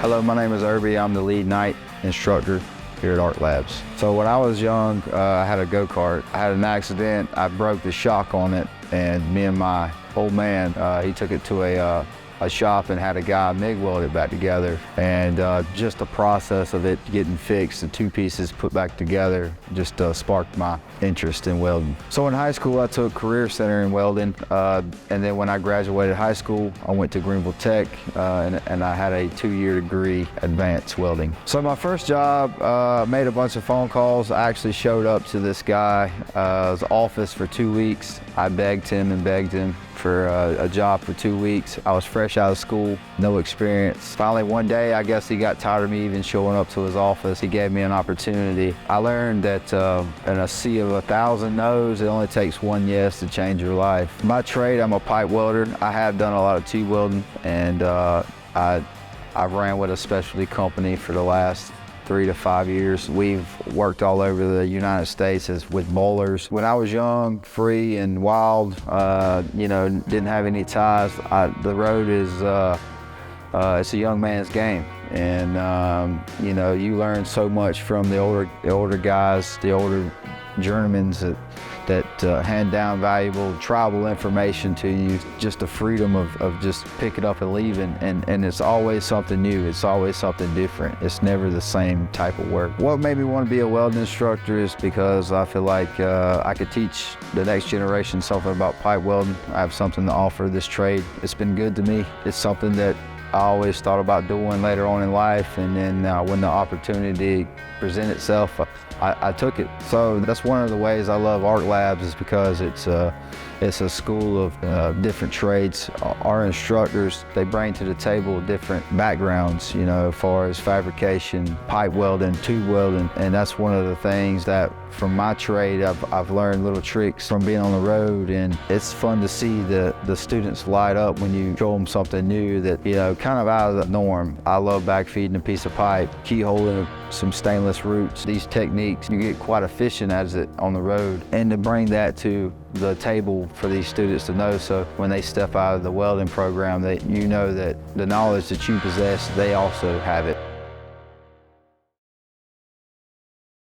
Hello, my name is Irby. I'm the lead night instructor here at Arclabs. So when I was young, I had a go-kart. I had an accident. I broke the shock on it, and me and my old man, he took it to a shop and had a guy MIG weld it back together. And just the process of it getting fixed, the two pieces put back together, just sparked my interest in welding. So in high school, I took Career Center in welding. And then when I graduated high school, I went to Greenville Tech and I had a 2-year degree, advanced welding. So my first job, made a bunch of phone calls. I actually showed up to this guy's office for 2 weeks. I begged him for a job for 2 weeks. I was fresh out of school, no experience. Finally one day, I guess he got tired of me even showing up to his office. He gave me an opportunity. I learned that in a sea of 1,000 no's, it only takes one yes to change your life. My trade, I'm a pipe welder. I have done a lot of tube welding, and I ran with a specialty company for the last 3 to 5 years. We've worked all over the United States with bowlers. When I was young, free and wild, didn't have any ties, the road is, it's a young man's game. And, you learn so much from the older guys, the older journeymen that hand down valuable tribal information to you. Just the freedom of just picking up and leaving, and it's always something new. It's always something different. It's never the same type of work. What made me want to be a welding instructor is because I feel like I could teach the next generation something about pipe welding. I have something to offer this trade. It's been good to me. It's something that I always thought about doing later on in life, and then when the opportunity presented itself, I took it. So that's one of the ways I love Arclabs, is because it's a school of different trades. Our instructors, they bring to the table different backgrounds, as far as fabrication, pipe welding, tube welding, and that's one of the things that from my trade, I've learned little tricks from being on the road, and it's fun to see the students light up when you show them something new that, kind of out of the norm. I love backfeeding a piece of pipe, keyholing some stainless roots. These techniques, you get quite efficient at it on the road, and to bring that to the table for these students to know, so when they step out of the welding program, that that the knowledge that you possess, they also have it.